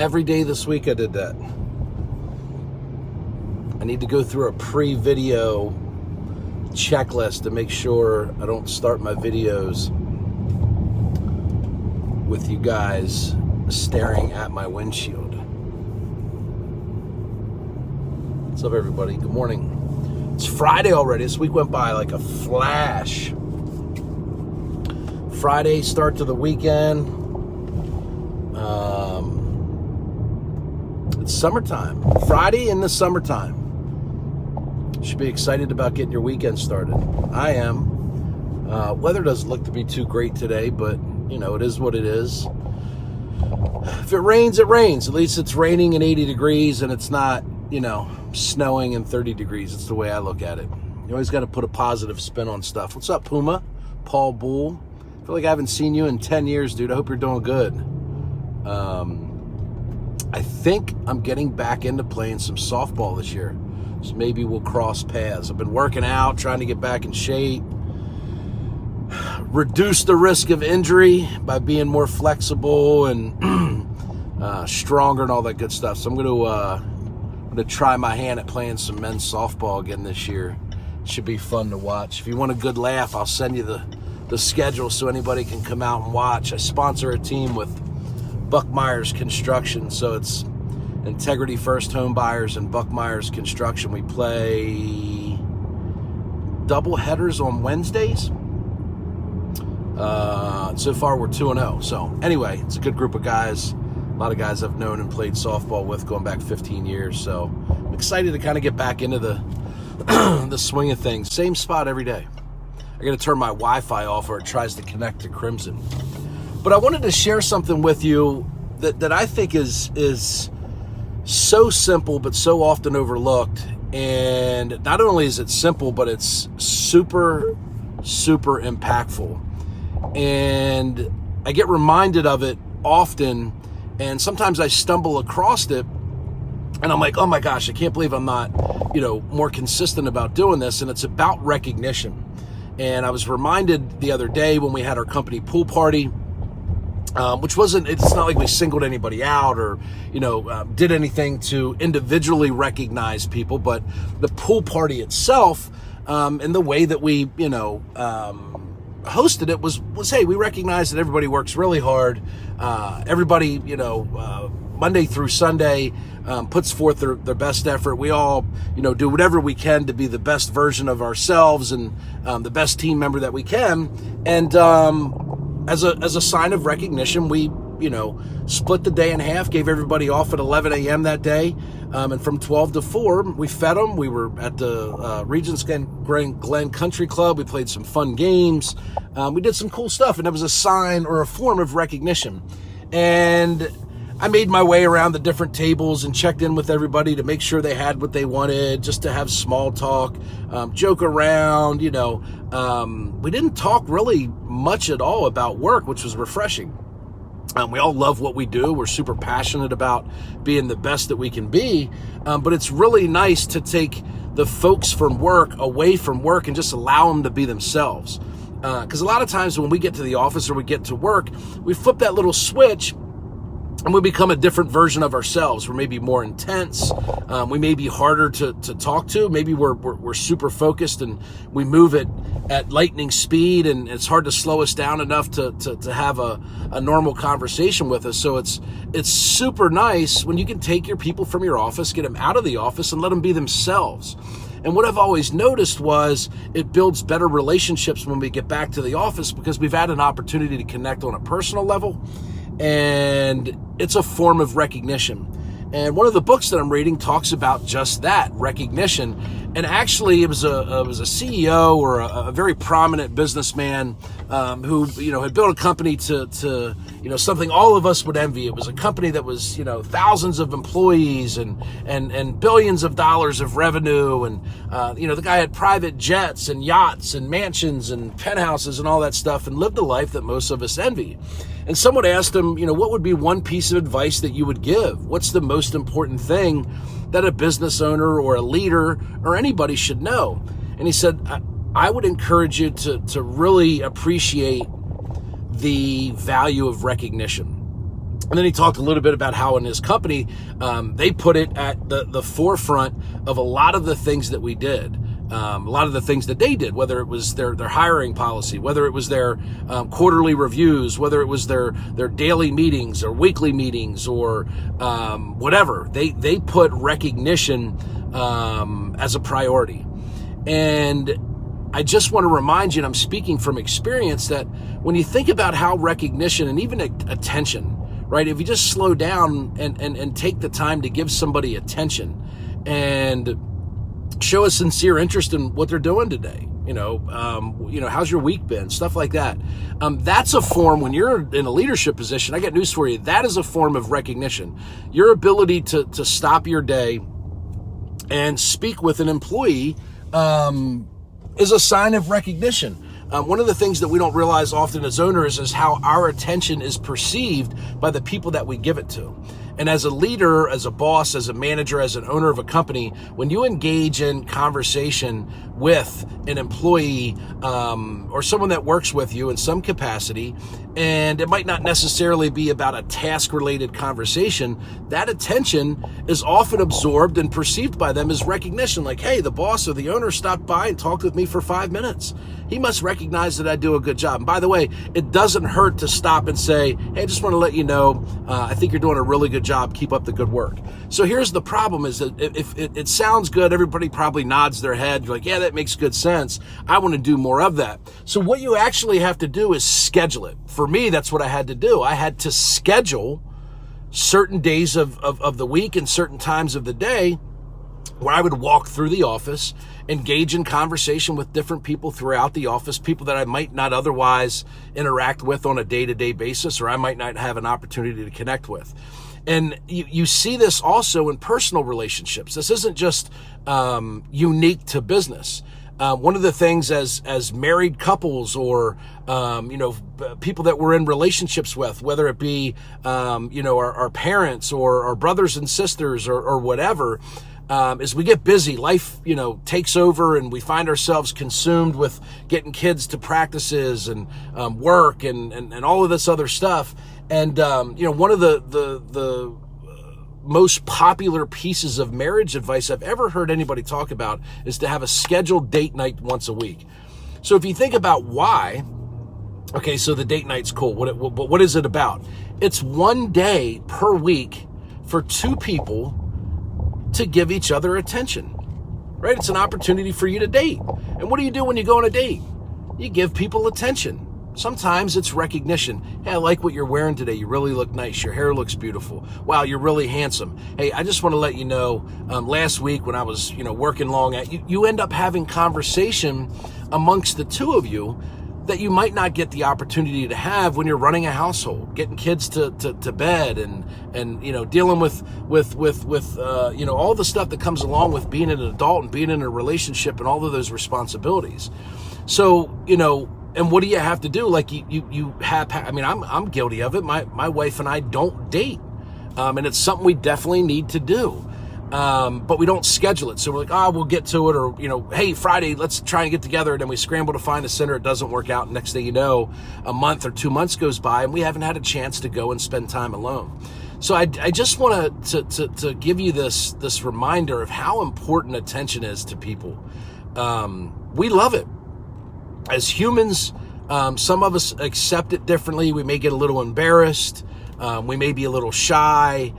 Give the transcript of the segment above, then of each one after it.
Every day this week I did that. I need to go through a pre-video checklist to make sure I don't start my videos with you guys staring at my windshield. What's up, everybody? Good morning. It's Friday already. This week went by like a flash. Friday, start to the weekend. It's summertime. Friday in the summertime. Should be excited about getting your weekend started. I am. Weather doesn't look to be too great today, but you know, it is what it is. If it rains, it rains. At least it's raining and 80 degrees and it's not, you know, snowing and 30 degrees. It's the way I look at it. You always got to put a positive spin on stuff. What's up, Puma? Paul Bull. I feel like I haven't seen you in 10 years, dude. I hope you're doing good. I think I'm getting back into playing some softball this year. So maybe we'll cross paths. I've been working out, trying to get back in shape. Reduce the risk of injury by being more flexible and stronger and all that good stuff. So I'm going to try my hand at playing some men's softball again this year. Should be fun to watch. If you want a good laugh, I'll send you the schedule so anybody can come out and watch. I sponsor a team with Buck Myers Construction, so it's Integrity First Home Buyers and Buck Myers Construction. We play double headers on Wednesdays. So far we're 2-0. So anyway, it's a good group of guys. A lot of guys I've known and played softball with going back 15 years. So I'm excited to kind of get back into the swing of things. Same spot every day. I got to turn my Wi-Fi off or it tries to connect to Crimson. But I wanted to share something with you that I think is so simple but so often overlooked. And not only is it simple, but it's super, super impactful. And I get reminded of it often, and sometimes I stumble across it, and I'm like, oh my gosh, I can't believe I'm not, more consistent about doing this. And it's about recognition. And I was reminded the other day when we had our company pool party, which it's not like we singled anybody out or, did anything to individually recognize people, but the pool party itself, and the way that we, hosted it was, hey, we recognize that everybody works really hard. Everybody, Monday through Sunday, puts forth their best effort. We all, do whatever we can to be the best version of ourselves and the best team member that we can. And as a sign of recognition, we, split the day in half, gave everybody off at 11 a.m. that day. And from 12 to 4, we fed them. We were at the Regents Glen Country Club. We played some fun games. We did some cool stuff, and it was a sign or a form of recognition. And I made my way around the different tables and checked in with everybody to make sure they had what they wanted, just to have small talk, joke around, We didn't talk really much at all about work, which was refreshing. We all love what we do. We're super passionate about being the best that we can be. But it's really nice to take the folks from work away from work and just allow them to be themselves. Because a lot of times when we get to the office or we get to work, we flip that little switch and we become a different version of ourselves. We're maybe more intense. We may be harder to talk to. Maybe we're super focused and we move at lightning speed, and it's hard to slow us down enough to have a normal conversation with us. So it's super nice when you can take your people from your office, get them out of the office, and let them be themselves. And what I've always noticed was it builds better relationships when we get back to the office because we've had an opportunity to connect on a personal level. And it's a form of recognition. And one of the books that I'm reading talks about just that, recognition. And actually, it was a CEO or a very prominent businessman who had built a company to something all of us would envy. It was a company that was thousands of employees and billions of dollars of revenue, and the guy had private jets and yachts and mansions and penthouses and all that stuff, and lived a life that most of us envy. And someone asked him, what would be one piece of advice that you would give? What's the most important thing that a business owner or a leader or anybody should know? And he said, I would encourage you to really appreciate the value of recognition. And then he talked a little bit about how in his company, they put it at the forefront of a lot of the things that we did. A lot of the things that they did, whether it was their hiring policy, whether it was their quarterly reviews, whether it was their daily meetings or weekly meetings or whatever. They put recognition as a priority. And I just want to remind you, and I'm speaking from experience, that when you think about how recognition and even attention, right? If you just slow down and take the time to give somebody attention and show a sincere interest in what they're doing today, how's your week been? Stuff like that. That's a form, when you're in a leadership position, I got news for you, that is a form of recognition. Your ability to stop your day and speak with an employee is a sign of recognition. One of the things that we don't realize often as owners is how our attention is perceived by the people that we give it to. And as a leader, as a boss, as a manager, as an owner of a company, when you engage in conversation with an employee or someone that works with you in some capacity, and it might not necessarily be about a task-related conversation, that attention is often absorbed and perceived by them as recognition. Like, hey, the boss or the owner stopped by and talked with me for 5 minutes. He must recognize that I do a good job. And by the way, it doesn't hurt to stop and say, hey, I just want to let you know, I think you're doing a really good job. Keep up the good work. So here's the problem, is that if it sounds good, everybody probably nods their head. You're like, yeah, that makes good sense. I want to do more of that. So what you actually have to do is schedule it. For me, that's what I had to do. I had to schedule certain days of the week and certain times of the day where I would walk through the office, engage in conversation with different people throughout the office, people that I might not otherwise interact with on a day-to-day basis, or I might not have an opportunity to connect with. And you see this also in personal relationships. This isn't just unique to business. One of the things as married couples or, people that we're in relationships with, whether it be, our parents or our brothers and sisters or whatever, as we get busy, life, takes over, and we find ourselves consumed with getting kids to practices and work and all of this other stuff. And, one of the most popular pieces of marriage advice I've ever heard anybody talk about is to have a scheduled date night once a week. So if you think about why, okay, so the date night's cool. What is it about? It's one day per week for two people to give each other attention, right? It's an opportunity for you to date. And what do you do when you go on a date? You give people attention. Sometimes it's recognition. Hey, I like what you're wearing today. You really look nice. Your hair looks beautiful. Wow, you're really handsome. Hey, I just want to let you know, last week when I was, working long at you end up having conversation amongst the two of you that you might not get the opportunity to have when you're running a household, getting kids to bed and dealing with all the stuff that comes along with being an adult and being in a relationship and all of those responsibilities. So, and what do you have to do? Like you have, I'm guilty of it. My wife and I don't date. And it's something we definitely need to do. But we don't schedule it. So we're like, we'll get to it. Or, hey, Friday, let's try and get together. And then we scramble to find a center. It doesn't work out. Next thing you know, a month or 2 months goes by and we haven't had a chance to go and spend time alone. So I just want to give you this reminder of how important attention is to people. We love it. As humans, some of us accept it differently. We may get a little embarrassed. We may be a little shy.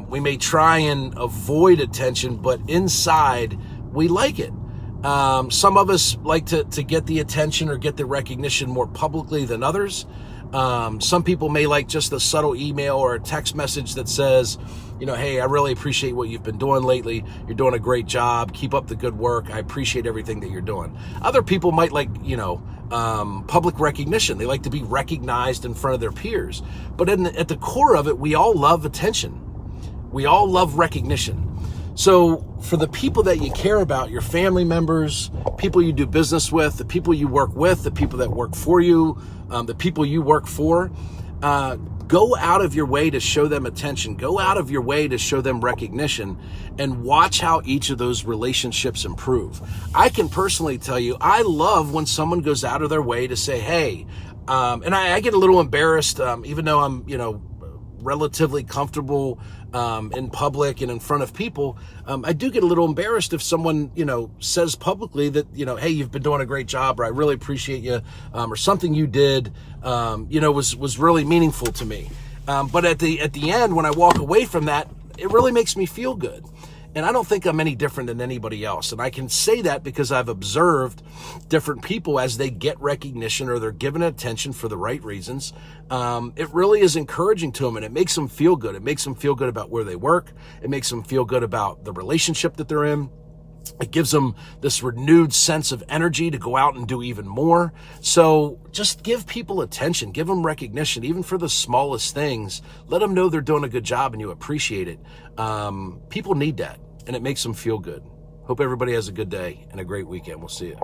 We may try and avoid attention, but inside, we like it. Some of us like to get the attention or get the recognition more publicly than others. Some people may like just a subtle email or a text message that says, hey, I really appreciate what you've been doing lately. You're doing a great job. Keep up the good work. I appreciate everything that you're doing. Other people might like, public recognition. They like to be recognized in front of their peers. But at the core of it, we all love attention. We all love recognition. So for the people that you care about, your family members, people you do business with, the people you work with, the people that work for you, the people you work for, go out of your way to show them attention. Go out of your way to show them recognition and watch how each of those relationships improve. I can personally tell you, I love when someone goes out of their way to say, hey, and I get a little embarrassed, even though I'm, relatively comfortable in public and in front of people, I do get a little embarrassed if someone, says publicly that, hey, you've been doing a great job, or I really appreciate you, or something you did, was really meaningful to me. But at the end, when I walk away from that, it really makes me feel good. And I don't think I'm any different than anybody else. And I can say that because I've observed different people as they get recognition or they're given attention for the right reasons. It really is encouraging to them, and it makes them feel good. It makes them feel good about where they work. It makes them feel good about the relationship that they're in. It gives them this renewed sense of energy to go out and do even more. So just give people attention, give them recognition, even for the smallest things. Let them know they're doing a good job and you appreciate it. People need that, and it makes them feel good. Hope everybody has a good day and a great weekend. We'll see you.